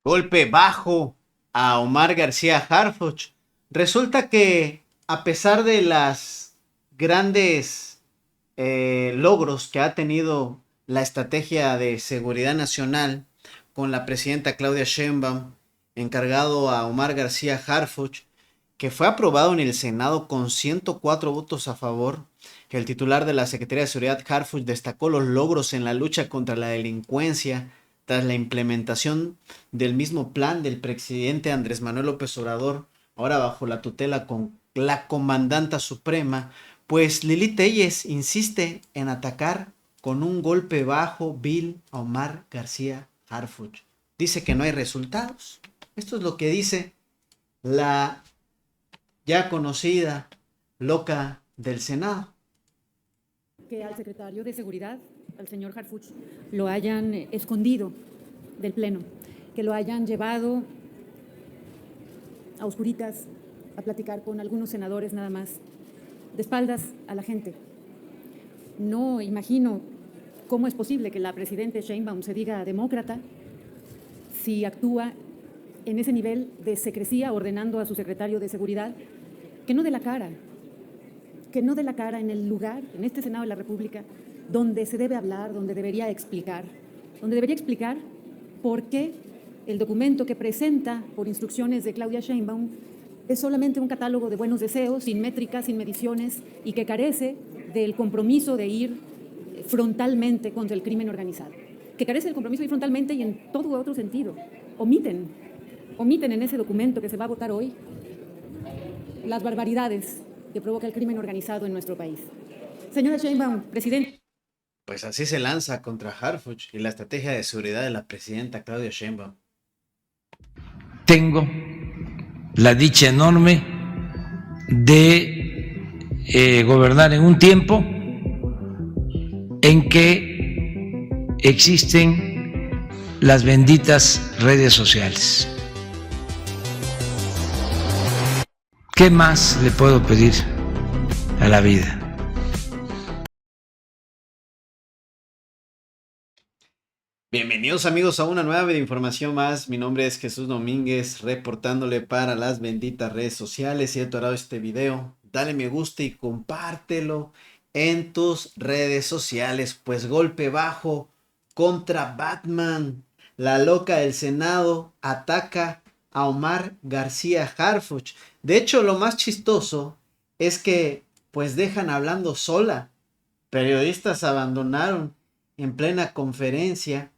golpe bajo a Omar García Harfuch. Resulta que a pesar de las grandes logros que ha tenido la estrategia de seguridad nacional con la presidenta Claudia Sheinbaum, encargado a Omar García Harfuch, que fue aprobado en el Senado con 104 votos a favor, que el titular de la Secretaría de Seguridad, Harfuch, destacó los logros en la lucha contra la delincuencia tras la implementación del mismo plan del presidente Andrés Manuel López Obrador, ahora bajo la tutela con la comandanta suprema. Pues Lili Telles insiste en atacar con un golpe bajo vil a Omar García Harfuch. Dice que no hay resultados. Esto es lo que dice la ya conocida loca del Senado. Que al secretario de Seguridad, al señor Harfuch, lo hayan escondido del Pleno, que lo hayan llevado a oscuritas a platicar con algunos senadores nada más, de espaldas a la gente. No imagino cómo es posible que la presidenta Sheinbaum se diga demócrata si actúa en ese nivel de secrecía ordenando a su secretario de Seguridad que no dé la cara en el lugar, en este Senado de la República, donde se debe hablar, donde debería explicar por qué el documento que presenta por instrucciones de Claudia Sheinbaum es solamente un catálogo de buenos deseos, sin métricas, sin mediciones, y que carece del compromiso de ir frontalmente contra el crimen organizado, que carece del compromiso de ir frontalmente y en todo otro sentido. Omiten en ese documento que se va a votar hoy las barbaridades que provoca el crimen organizado en nuestro país. Señora Sheinbaum, presidente. Pues así se lanza contra Harfuch y la estrategia de seguridad de la presidenta Claudia Sheinbaum. Tengo la dicha enorme de gobernar en un tiempo en que existen las benditas redes sociales. ¿Qué más le puedo pedir a la vida? Bienvenidos amigos a una nueva información más. Mi nombre es Jesús Domínguez, reportándole para las benditas redes sociales. Si has adorado este video, dale me gusta y compártelo en tus redes sociales. Pues golpe bajo contra Batman. La loca del Senado ataca a Omar García Harfuch. De hecho, lo más chistoso es que pues dejan hablando sola. Periodistas abandonaron en plena conferencia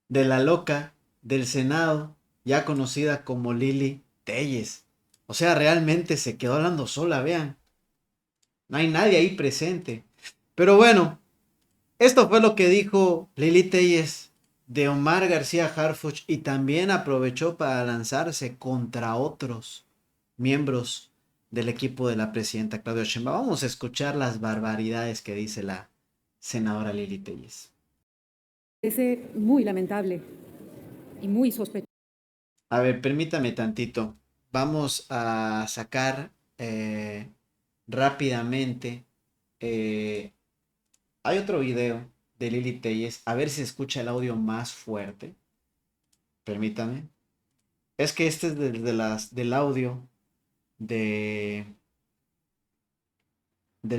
de la loca del Senado, ya conocida como Lili Telles. O sea, realmente se quedó hablando sola, vean. No hay nadie ahí presente. Pero bueno, esto fue lo que dijo Lili Telles de Omar García Harfuch, y también aprovechó para lanzarse contra otros miembros del equipo de la presidenta Claudia Sheinbaum. Vamos a escuchar las barbaridades que dice la senadora Lili Telles. Es muy lamentable y muy sospechoso. A ver, permítame tantito. Vamos a sacar rápidamente. Hay otro video de Lili Telles. A ver si se escucha el audio más fuerte. Permítame. Es que este es del audio del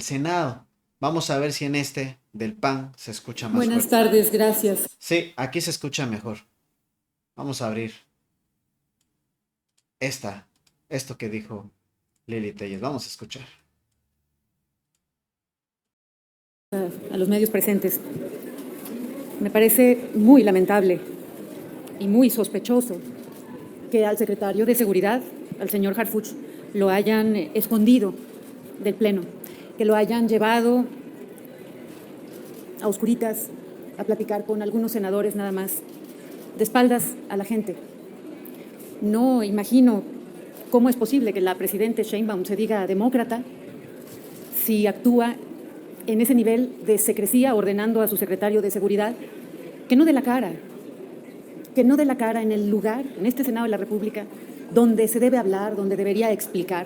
Senado. Vamos a ver si en este del PAN se escucha más Buenas fuerte. tardes, gracias. Sí, aquí se escucha mejor. Vamos a abrir esto que dijo Lili Telles. Vamos a escuchar. A los medios presentes. Me parece muy lamentable y muy sospechoso que al secretario de Seguridad, al señor Harfuch, lo hayan escondido del Pleno, que lo hayan llevado a oscuritas a platicar con algunos senadores nada más, de espaldas a la gente. No imagino cómo es posible que la presidenta Sheinbaum se diga demócrata si actúa en ese nivel de secrecía ordenando a su secretario de Seguridad que no dé la cara en el lugar, en este Senado de la República, donde se debe hablar, donde debería explicar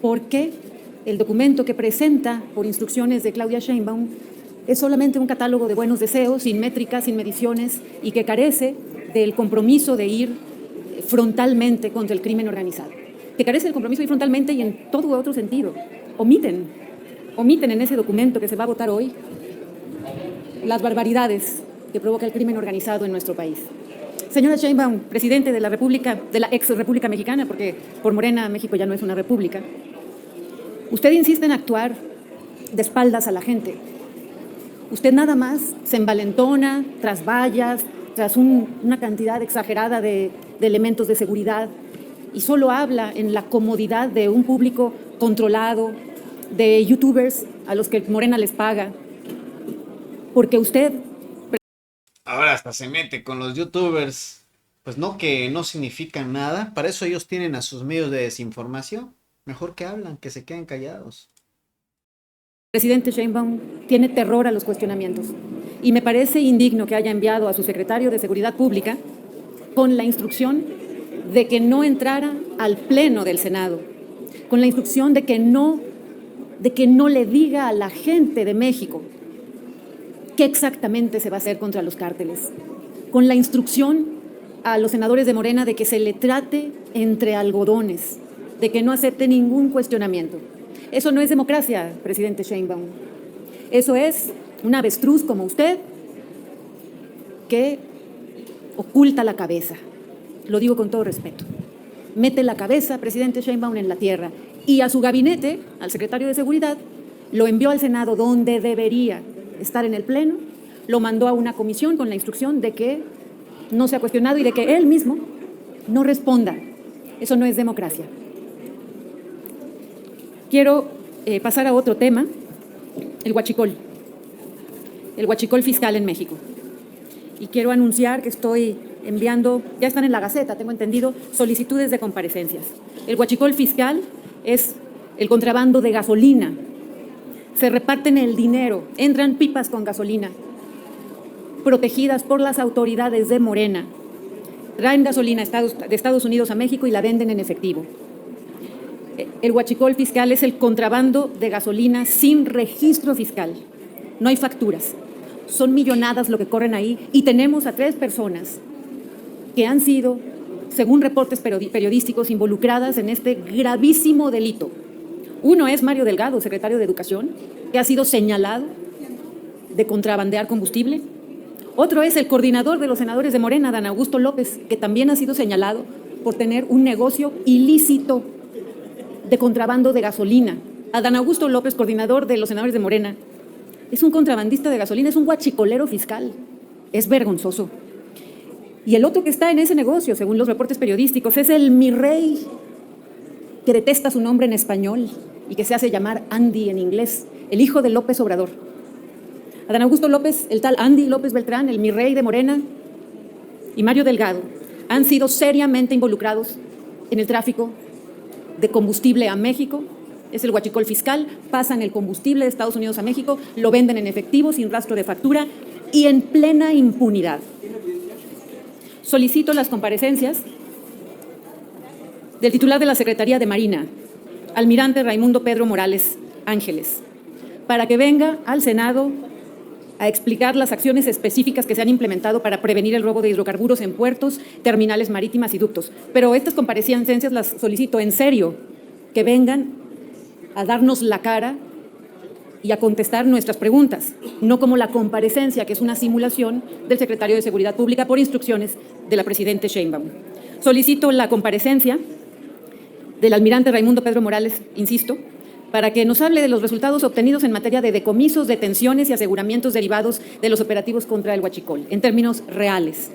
por qué el documento que presenta por instrucciones de Claudia Sheinbaum es solamente un catálogo de buenos deseos, sin métricas, sin mediciones, y que carece del compromiso de ir frontalmente contra el crimen organizado. Que carece del compromiso de ir frontalmente y en todo otro sentido. Omiten en ese documento que se va a votar hoy las barbaridades que provoca el crimen organizado en nuestro país. Señora Sheinbaum, presidente de la República, de la ex República Mexicana, porque por Morena México ya no es una república, usted insiste en actuar de espaldas a la gente. Usted nada más se envalentona tras vallas, tras una cantidad exagerada de elementos de seguridad y solo habla en la comodidad de un público controlado, de youtubers a los que Morena les paga, porque usted... Ahora hasta se mete con los youtubers, pues no, que no significan nada, para eso ellos tienen a sus medios de desinformación, mejor que hablan, que se queden callados. Presidente Sheinbaum tiene terror a los cuestionamientos y me parece indigno que haya enviado a su secretario de Seguridad Pública con la instrucción de que no entrara al pleno del Senado, con la instrucción de que no le diga a la gente de México qué exactamente se va a hacer contra los cárteles, con la instrucción a los senadores de Morena de que se le trate entre algodones, de que no acepte ningún cuestionamiento. Eso no es democracia, presidente Sheinbaum. Eso es un avestruz como usted que oculta la cabeza. Lo digo con todo respeto. Mete la cabeza, presidente Sheinbaum, en la tierra. Y a su gabinete, al secretario de Seguridad, lo envió al Senado donde debería estar en el Pleno, lo mandó a una comisión con la instrucción de que no sea cuestionado y de que él mismo no responda. Eso no es democracia. Quiero pasar a otro tema, el huachicol fiscal en México. Y quiero anunciar que estoy enviando, ya están en la Gaceta, tengo entendido, solicitudes de comparecencias. El huachicol fiscal es el contrabando de gasolina. Se reparten el dinero, entran pipas con gasolina, protegidas por las autoridades de Morena. Traen gasolina de Estados Unidos a México y la venden en efectivo. El huachicol fiscal es el contrabando de gasolina sin registro fiscal. No hay facturas. Son millonadas lo que corren ahí y tenemos a 3 personas que han sido, según reportes periodísticos, involucradas en este gravísimo delito. Uno es Mario Delgado, secretario de Educación, que ha sido señalado de contrabandear combustible. Otro es el coordinador de los senadores de Morena, Adán Augusto López, que también ha sido señalado por tener un negocio ilícito de contrabando de gasolina. Adán Augusto López, coordinador de los senadores de Morena, es un contrabandista de gasolina, es un huachicolero fiscal. Es vergonzoso. Y el otro que está en ese negocio, según los reportes periodísticos, es el mi rey, que detesta su nombre en español y que se hace llamar Andy en inglés, el hijo de López Obrador. Adán Augusto López, el tal Andy López Beltrán, el mi rey de Morena, y Mario Delgado han sido seriamente involucrados en el tráfico de combustible a México. Es el huachicol fiscal, pasan el combustible de Estados Unidos a México, lo venden en efectivo, sin rastro de factura y en plena impunidad. Solicito las comparecencias del titular de la Secretaría de Marina, almirante Raimundo Pedro Morales Ángeles, para que venga al Senado a explicar las acciones específicas que se han implementado para prevenir el robo de hidrocarburos en puertos, terminales marítimas y ductos. Pero estas comparecencias las solicito en serio, que vengan a darnos la cara y a contestar nuestras preguntas, no como la comparecencia, que es una simulación del secretario de Seguridad Pública por instrucciones de la presidenta Sheinbaum. Solicito la comparecencia del almirante Raimundo Pedro Morales, insisto, para que nos hable de los resultados obtenidos en materia de decomisos, detenciones y aseguramientos derivados de los operativos contra el huachicol, en términos reales.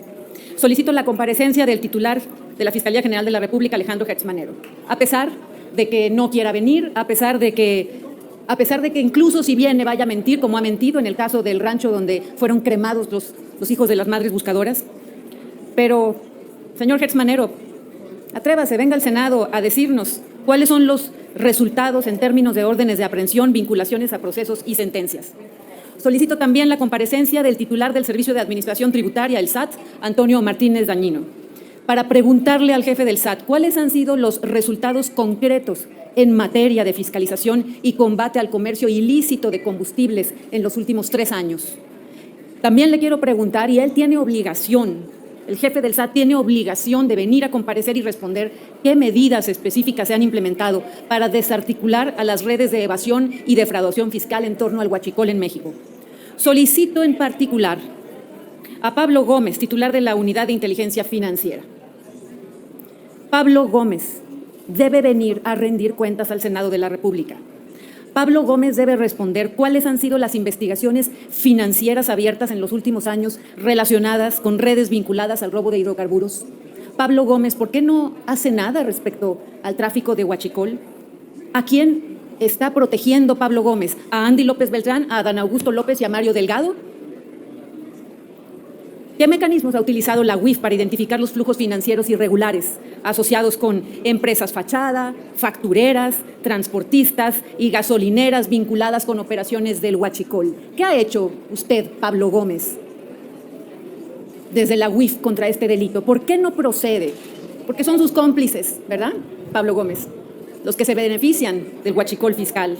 Solicito la comparecencia del titular de la Fiscalía General de la República, Alejandro Gertz Manero, a pesar de que no quiera venir, a pesar de que incluso si viene vaya a mentir, como ha mentido en el caso del rancho donde fueron cremados los hijos de las madres buscadoras. Pero, señor Gertz Manero, atrévase, venga al Senado a decirnos cuáles son los resultados en términos de órdenes de aprehensión, vinculaciones a procesos y sentencias. Solicito también la comparecencia del titular del Servicio de Administración Tributaria, el SAT, Antonio Martínez Dañino, para preguntarle al jefe del SAT cuáles han sido los resultados concretos en materia de fiscalización y combate al comercio ilícito de combustibles en los últimos 3 años. También le quiero preguntar, y él tiene obligación, el jefe del SAT tiene obligación de venir a comparecer y responder qué medidas específicas se han implementado para desarticular a las redes de evasión y defraudación fiscal en torno al huachicol en México. Solicito en particular a Pablo Gómez, titular de la Unidad de Inteligencia Financiera. Pablo Gómez debe venir a rendir cuentas al Senado de la República. Pablo Gómez debe responder cuáles han sido las investigaciones financieras abiertas en los últimos años relacionadas con redes vinculadas al robo de hidrocarburos. Pablo Gómez, ¿por qué no hace nada respecto al tráfico de huachicol? ¿A quién está protegiendo Pablo Gómez? ¿A Andy López Beltrán, a Adán Augusto López y a Mario Delgado? ¿Qué mecanismos ha utilizado la UIF para identificar los flujos financieros irregulares asociados con empresas fachada, factureras, transportistas y gasolineras vinculadas con operaciones del huachicol? ¿Qué ha hecho usted, Pablo Gómez, desde la UIF contra este delito? ¿Por qué no procede? Porque son sus cómplices, ¿verdad, Pablo Gómez? Los que se benefician del huachicol fiscal.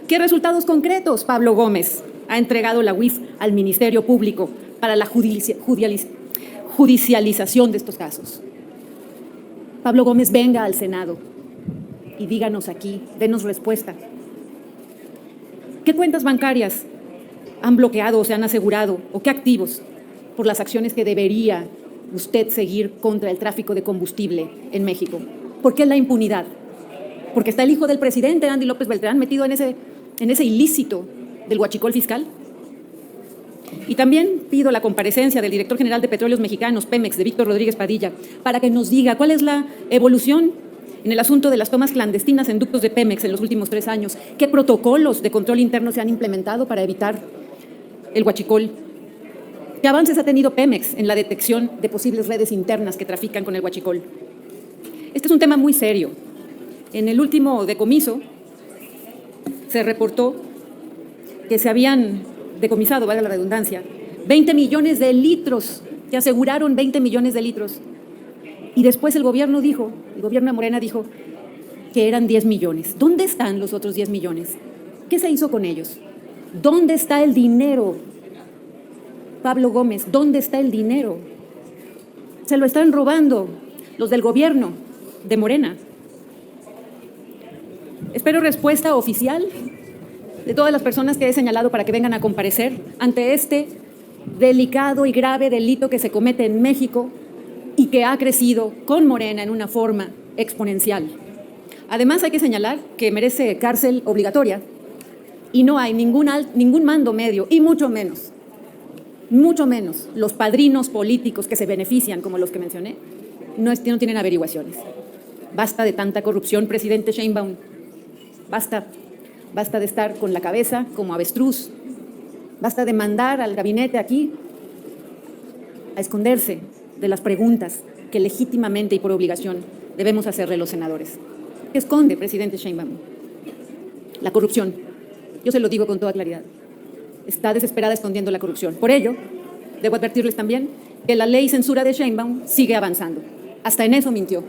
¿Qué resultados concretos, Pablo Gómez, ha entregado la UIF al Ministerio Público para la judicialización de estos casos? Pablo Gómez, venga al Senado y díganos aquí, denos respuesta. ¿Qué cuentas bancarias han bloqueado o se han asegurado, o qué activos, por las acciones que debería usted seguir contra el tráfico de combustible en México? ¿Por qué la impunidad? ¿Porque está el hijo del presidente, Andy López Beltrán, metido en ese ilícito del huachicol fiscal? Y también pido la comparecencia del director general de Petróleos Mexicanos, Pemex, de Víctor Rodríguez Padilla, para que nos diga cuál es la evolución en el asunto de las tomas clandestinas en ductos de Pemex en los últimos 3 años. ¿Qué protocolos de control interno se han implementado para evitar el huachicol? ¿Qué avances ha tenido Pemex en la detección de posibles redes internas que trafican con el huachicol? Este es un tema muy serio. En el último decomiso se reportó que se habían decomisado, valga la redundancia, 20 millones de litros, que aseguraron 20 millones de litros. Y después el gobierno de Morena dijo que eran 10 millones. ¿Dónde están los otros 10 millones? ¿Qué se hizo con ellos? ¿Dónde está el dinero? Pablo Gómez, ¿dónde está el dinero? Se lo están robando los del gobierno de Morena. Espero respuesta oficial de todas las personas que he señalado para que vengan a comparecer ante este delicado y grave delito que se comete en México y que ha crecido con Morena en una forma exponencial. Además, hay que señalar que merece cárcel obligatoria y no hay ningún mando medio, y mucho menos los padrinos políticos que se benefician, como los que mencioné, no tienen averiguaciones. Basta de tanta corrupción, presidente Sheinbaum. Basta de estar con la cabeza como avestruz. Basta de mandar al gabinete aquí a esconderse de las preguntas que legítimamente y por obligación debemos hacerle los senadores. ¿Qué esconde, presidente Sheinbaum? La corrupción. Yo se lo digo con toda claridad. Está desesperada escondiendo la corrupción. Por ello, debo advertirles también que la ley censura de Sheinbaum sigue avanzando. Hasta en eso mintió.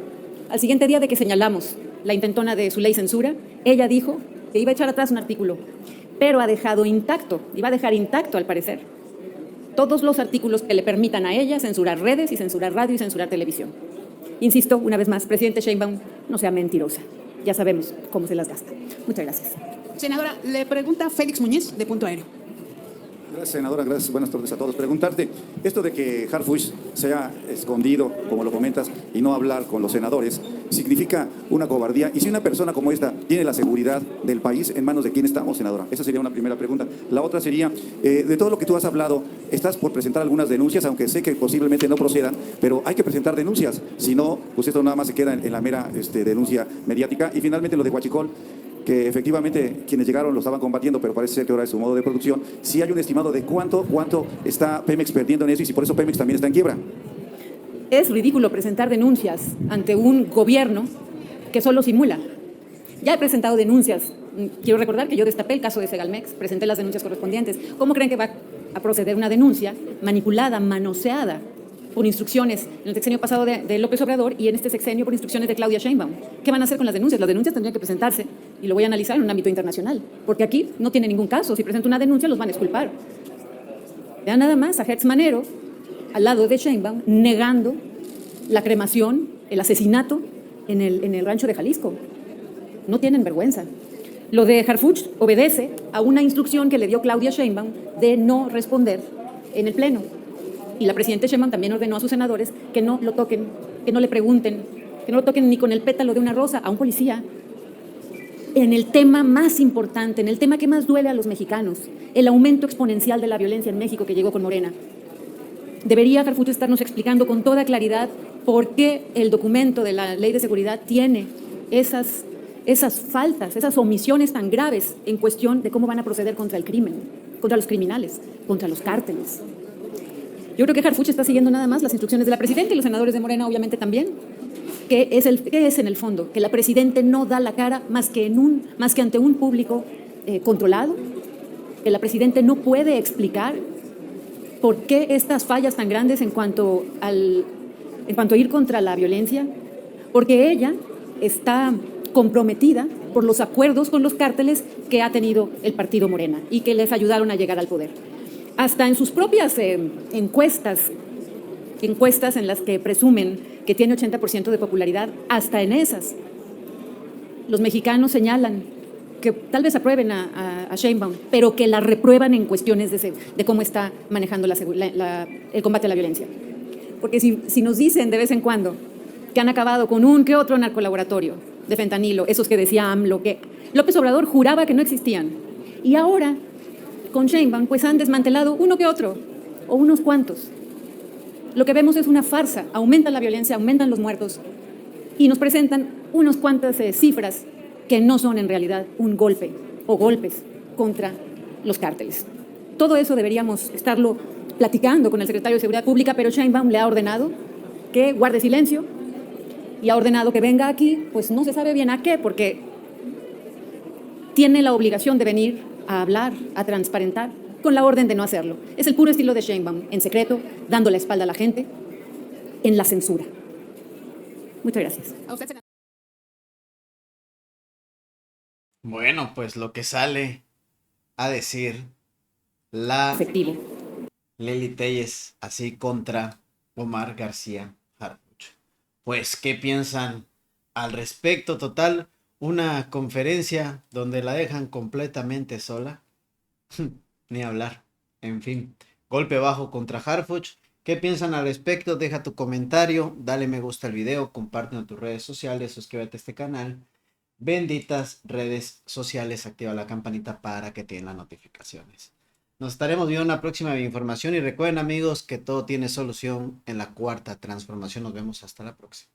Al siguiente día de que señalamos la intentona de su ley censura, ella dijo que iba a echar atrás un artículo, pero ha dejado intacto, y va a dejar intacto al parecer, todos los artículos que le permitan a ella censurar redes y censurar radio y censurar televisión. Insisto, una vez más, presidente Sheinbaum, no sea mentirosa. Ya sabemos cómo se las gasta. Muchas gracias. Senadora, le pregunta Félix Muñiz, de Punto Aéreo. Gracias, senadora. Gracias. Buenas tardes a todos. Preguntarte, esto de que Harfuch se ha escondido, como lo comentas, y no hablar con los senadores, significa una cobardía. Y si una persona como esta tiene la seguridad del país, ¿en manos de quién estamos, senadora? Esa sería una primera pregunta. La otra sería, de todo lo que tú has hablado, estás por presentar algunas denuncias, aunque sé que posiblemente no procedan, pero hay que presentar denuncias. Si no, pues esto nada más se queda en la mera denuncia mediática. Y finalmente lo de Huachicol, que efectivamente quienes llegaron lo estaban combatiendo, pero parece ser que ahora es su modo de producción. Si hay un estimado de cuánto está Pemex perdiendo en eso y si por eso Pemex también está en quiebra. Es ridículo presentar denuncias ante un gobierno que solo simula. Ya he presentado denuncias. Quiero recordar que yo destapé el caso de Segalmex, presenté las denuncias correspondientes. ¿Cómo creen que va a proceder una denuncia manipulada, manoseada por instrucciones en el sexenio pasado de López Obrador y en este sexenio por instrucciones de Claudia Sheinbaum. ¿Qué van a hacer con las denuncias? Las denuncias tendrían que presentarse, y lo voy a analizar en un ámbito internacional, porque aquí no tiene ningún caso. Si presenta una denuncia, los van a exculpar. Vean nada más a Hertz Manero, al lado de Sheinbaum, negando la cremación, el asesinato en el rancho de Jalisco. No tienen vergüenza. Lo de Harfuch obedece a una instrucción que le dio Claudia Sheinbaum de no responder en el Pleno. Y la presidenta Sheinbaum también ordenó a sus senadores que no lo toquen, que no le pregunten, que no lo toquen ni con el pétalo de una rosa a un policía. En el tema más importante, en el tema que más duele a los mexicanos, el aumento exponencial de la violencia en México que llegó con Morena. Debería Harfuch estarnos explicando con toda claridad por qué el documento de la Ley de Seguridad tiene esas faltas, esas omisiones tan graves en cuestión de cómo van a proceder contra el crimen, contra los criminales, contra los cárteles. Yo creo que Harfuch está siguiendo nada más las instrucciones de la presidenta y los senadores de Morena obviamente también. ¿Qué es en el fondo? Que la presidenta no da la cara más que ante un público controlado, que la presidenta no puede explicar por qué estas fallas tan grandes en cuanto a ir contra la violencia, porque ella está comprometida por los acuerdos con los cárteles que ha tenido el partido Morena y que les ayudaron a llegar al poder. Hasta en sus propias encuestas en las que presumen que tiene 80% de popularidad, hasta en esas, los mexicanos señalan que tal vez aprueben a Sheinbaum, pero que la reprueban en cuestiones de cómo está manejando el combate a la violencia. Porque si nos dicen de vez en cuando que han acabado con un que otro narcolaboratorio de fentanilo, esos que decía AMLO, que López Obrador juraba que no existían, y ahora con Sheinbaum pues han desmantelado uno que otro, o unos cuantos. Lo que vemos es una farsa, aumenta la violencia, aumentan los muertos, y nos presentan unas cuantas cifras que no son en realidad un golpe o golpes contra los cárteles. Todo eso deberíamos estarlo platicando con el secretario de Seguridad Pública, pero Sheinbaum le ha ordenado que guarde silencio y ha ordenado que venga aquí, pues no se sabe bien a qué, porque tiene la obligación de venir a hablar, a transparentar, con la orden de no hacerlo. Es el puro estilo de Sheinbaum, en secreto, dando la espalda a la gente, en la censura. Muchas gracias. A usted, senador. Bueno, pues lo que sale a decir la Efectivo. Lili Telles así contra Omar García Harfuch. Pues, ¿qué piensan al respecto? Total, una conferencia donde la dejan completamente sola. Ni hablar. En fin, golpe bajo contra Harfuch. ¿Qué piensan al respecto? Deja tu comentario, dale me gusta al video, compártelo en tus redes sociales, suscríbete a este canal. Benditas redes sociales, activa la campanita para que te den las notificaciones. Nos estaremos viendo en la próxima información y recuerden amigos que todo tiene solución en la cuarta transformación. Nos vemos hasta la próxima.